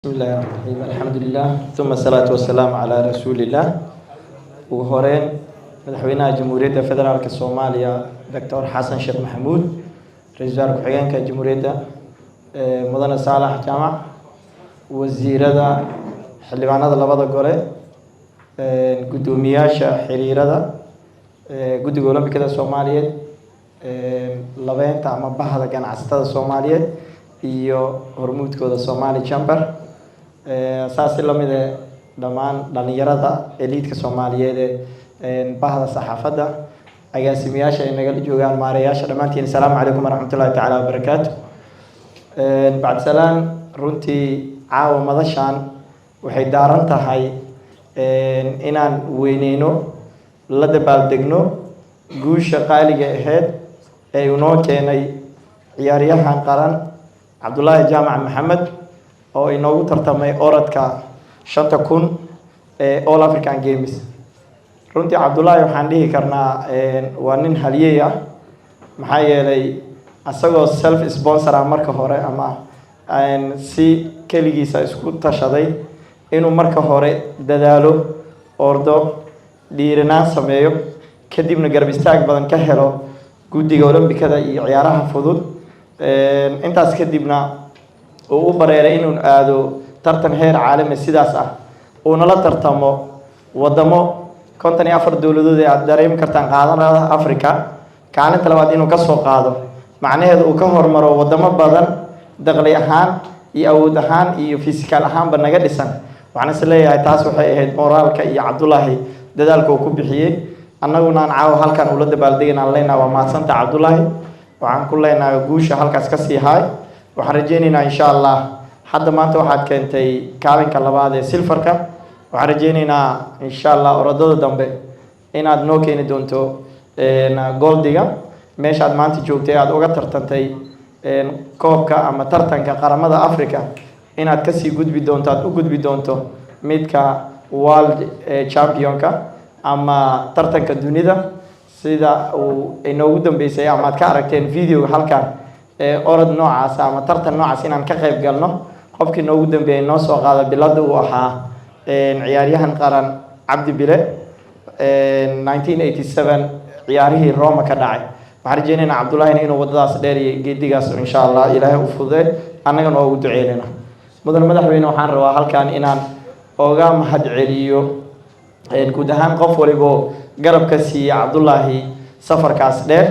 بسم الله الرحمن الرحيم الحمد لله ثم الصلاة والسلام على رسول الله وهورين مدحوينها جمهورية فدرالك الصومالية دكتور حسن شيخ محمود رئيس وزراء كحيانك جمهورية مدن صالح جامع وزيرة حلبان هذا لبضة قولي قدومياشا حريرة قدو قولن بكذا الصومالية لبين تعمل بحثا كان عستاد الصومالية iyo hormuudkooda Somali Chamber saasi lamid dhamaan dhalinyarada eliidka Soomaaliyeed ee bahda saxaafadda agaasimayaasha ay naga joogaan maareeyaasha dhamaantiin salaamu calaykum waraxmatullaahi ta'ala wabarakaatuh bacd salaan runtii caawa madashan waxay daaran tahay inaan weyneyno la dabaaldegno guusha qaaliga ahayd ee uu noo keenay ciyaaryahan qaran Abdullahi Jaamac Maxamed oo inoogu tartamay orodka 5000 ee All African Games runtii Abdullahi waxaan dhihi karnaa waa nin haliyey ah maxaa yeelay asagoo self sponsor marka hore ama si kaligiisa isku tashaday inuu marka hore dadaalo ordo dhiiranaan sameeyo kadibna garab istaag badan ka helo guddiga Olombikada iyo ciyaaraha fudud intaas kadibna uu u bareeray inuu aado tartan heer caalami sidaas ah oo nala tartamo wadamo 54 dawladood ee dareem kartaan qaadanada Afrika kaalinta labaad inuu ka soo qaado macnaheedu uu ka hormaro wadamo badan dakhli ahaan iyo awood ahaan iyo physical ahaan ba naga dhisan waxaan is leeyahay taas waxay ahayd moraalka iyo Abdullahi dadaalka uu ku bixiyay annaguna aan caaw halkan ula dabaaldegayna leenahay waa maadsanta Abdullahi waxaan ku leenahay guusha halkaas ka sii hay waxaan rajaynaynaa insha Allah hadda maanta waxaad keentay kaalinka labaad ee silfarka waxaan rajaynaynaa insha Allah orodada dambe inaad noo keeni doonto goldiga meeshaad maanta joogtay aad uga tartantay koobka ama tartanka qaramada Afrika inaad ka sii gudbi doonto aad u gudbi doonto midka world championka ama tartanka dunida sida uu inoogu dambeysay ama aad ka aragteen video halkan orod noocaas ama tartan noocaas inaan ka qayb galno qofkii noogu dambeeyay noo soo qaada bilada uu ahaa ciyaaryahan qaran Cabdi Bile 1987 ciyaarihii Roma ka dhacay waxaan rajaynaynaa Abdullahi inuu wadadaas dheer iyo geedigaas insha Allah Ilaahay u fududeeyo annagana oo u duceynayna mudan madaxweyne waxaan rabaa halkan inaan ooga mahad celiyo guud ahaan qof waliba garabka siiyay Abdullahi safarkaas dheer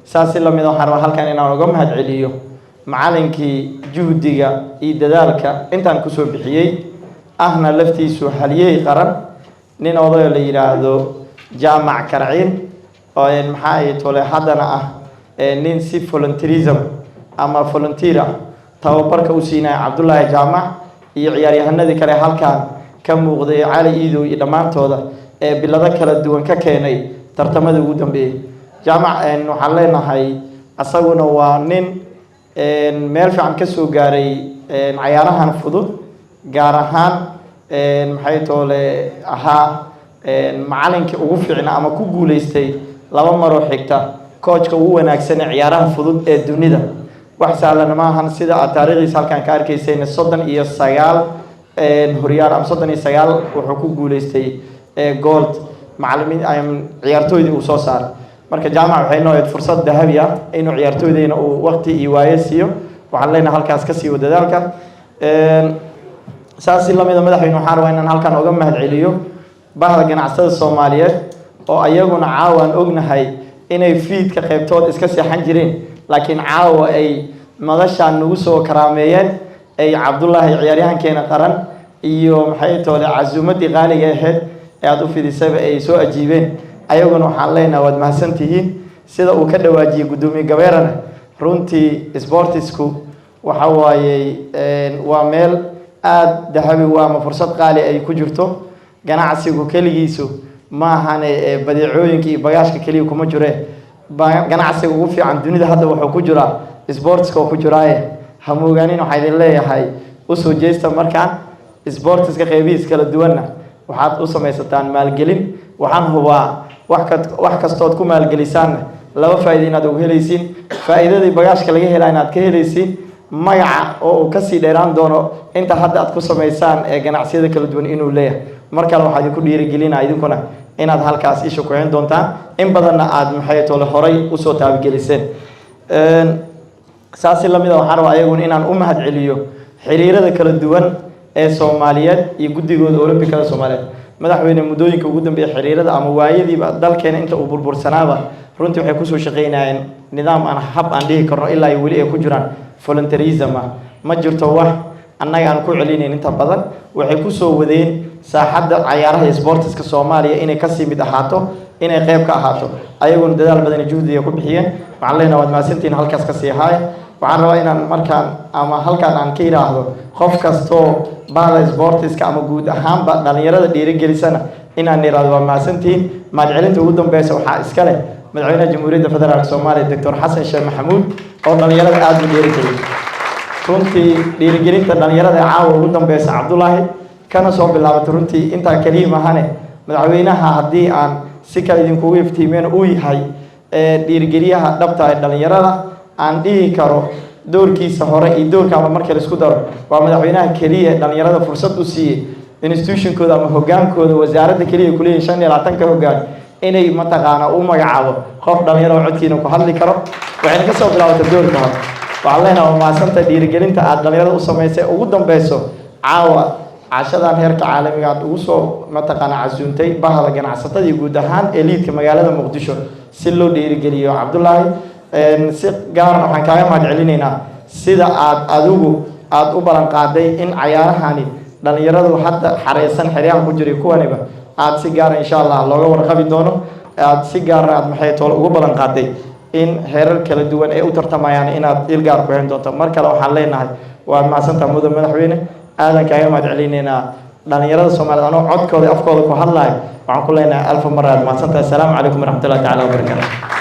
saasi la mid waxaan rabaa halkan inaan uga mahad celiyo macallinkii juhdiga iyo dadaalka intaan ku soo bixiyay ahna laftiisu haliyey qaran nin oday la yiraahdo Jaamac Karciin oo maxaa ay tole hadana ah nin si volunteerism ama volunteer tababarka u siinay Abdullahi Jaamac iyo ciyaaryahanadii kale halkan ka muuqday Cali Iido iyo dhamaantooda bilada kala duwan ka keenay tartamada ugu dambeeyay Jaamac waxaan leenahay asaguna waa nin meel fiican ka soo gaaray ciyaarahan fudud gaar ahaan maxay toole ahaa macallinka ugu fiicnaa ama ku guuleystay 2 maro xigta coachka ugu wanaagsan ee ciyaaraha fudud ee dunida wax sahlan ma ahan sida taariikhdiisa halkan ka arkaysay 39 horyaal am 39 wuxuu ku guuleystay gold macallimiin ay ciyaartooydii uu soo saaray marka Jaamac waxay noo fursad dahabi ah inuu ciyaartooydina uu waqti iyo waaye siiyo waxaan leenahay halkaas ka sii wadadaalka saasi lamida madaxweyne waxaan rabaa inaan halkan uga mahad celiyo bahda ganacsatada Soomaaliyeed oo ayaguna caawan ognahay inay fiidka qaybtood iska seexan jireen laakiin caawa ay madashan nagu soo karaameeyeen ay Abdullahi ciyaaryahankeena qaran iyo maxay toole casuumadii qaaliga ahayd aad u fidisay ay soo ajiibeen ayaguna waxaan leenahay waad mahadsantihiin sida uu ka dhawaajiyay gudoomiye gabeerana runtii sportisku waxa waaye waa meel aad dahabi waa ama fursad qaali ay ku jirto ganacsigu kaligiisu ma ahan badeecooyinka iyo bagaashka kaliya kuma jireen ganacsiga ugu fiican dunida hadda wuxuu ku jiraa sportiska ku jiraaye hamooganin waxa idin leeyahay u soo jeesta markaan sportiska qaybihiisa kala duwanna waxaad u samaysataan maalgelin waxaan hubaa wax kastood ku maalgelisaan laba faa'iido inaad ugu helaysiin faa'iidadii bagaashka laga helay inaad ka helaysiin magaca oo uu kasii dheeraan doono inta hadda aad ku samaysaan ee ganacsiyada kala duwan inuu leeyahay mar kale waxaa idinku dhiirigelinaa idinkuna inaad halkaas isha ku hayn doontaan in badanna aad maxay tole horay usoo taabageliseen saasi lamid waxaan rabaa ayaguna inaan u mahad celiyo xiriirada kala duwan ee Soomaaliyeed iyo guddigooda Olombikada Soomaaliyeed madaxweyne muddooyinka ugu dambeeyay xiriirada ama waayadiiba dalkeena inta uu burbursanaaba runtii waxay ku soo shaqeynayeen nidaam aan hab aan dhihi karno ilaa ay weli ay ku jiraan volunteerism ma jirto wax annaga aan ku celinayn inta badan waxay ku soo wadeen saaxadda ciyaaraha sportska Soomaaliya inay ka sii mid ahaato inay qayb ka ahaato ayaguna dadaal badan iyo juhdi ay ku bixiyeen waxaan leenahay waad maasantiin halkaas ka sii haay waxaan rabaa inaan markaan ama halkaan aan ka yiraahdo qof kastoo bahda sportska ama guud ahaanba dhalinyarada dhiirigelisana inaan yiraahdo waa maasantiin mahadcelinta ugu dambaysa waxaa iska leh madaxweynaha jamhuuriyadda federaalka Soomaaliya Dr. Xasan Sheekh Maxamuud oo dhalinyarada aad u dhiirigeliyay runtii dhiirigelinta dhalinyarada caawa ugu dambaysa Cabdullaahi kana soo bilaabatay runtii inta kaliya mahane madaxweynaha haddii aan si kale idinku iftiimeen uu yahay dhiirigeliyaha dhabta ee dhalinyarada aan dhihi karo doorkiisa hore iyo doorka marka la isku daro waa madaxweynaha kaliya dhalinyarada fursad u siiyay institutionkooda ama hogaankooda wasaaradda kaliya kuleeyay 25 ka hogaan inay mataqaana u magacaabo qof dhalinyaro codkiina ku hadli karo waxay ka soo bilaabatay doorka waxaan leenahay maasanta dhiirigelinta aad dhalinyarada u sameysay ugu dambayso caawa cashadan heerka caalamiga aad ugu soo mataqaana casuuntay bahda ganacsatada iyo guud ahaan elite magaalada Muqdisho si loo dhiirigeliyo Cabdullaahi si gaar ah waxaan kaaga mahad celinaynaa sida aad adigu aad u balan qaaday in ciyaarahani dhalinyaradu hadda xareysan xiriyaan ku jiray kuwaniba aad si gaar ah insha Allah looga warqabi doono aad si gaar ah aad maxay tool ugu balan qaaday in heerar kala duwan ay u tartamayaan inaad il gaar ku hayn doonto mar kale waxaan leenahay waa maasantaa mudan madaxweyne aadan kaaga mahad celinaynaa dhalinyarada Soomaaliyeed anoo codkooda afkooda ku hadlayo waxaan ku leenahay alfa maraad maasantaa assalaamu calaykum waraxmatullaahi tacaala wabarakaatuh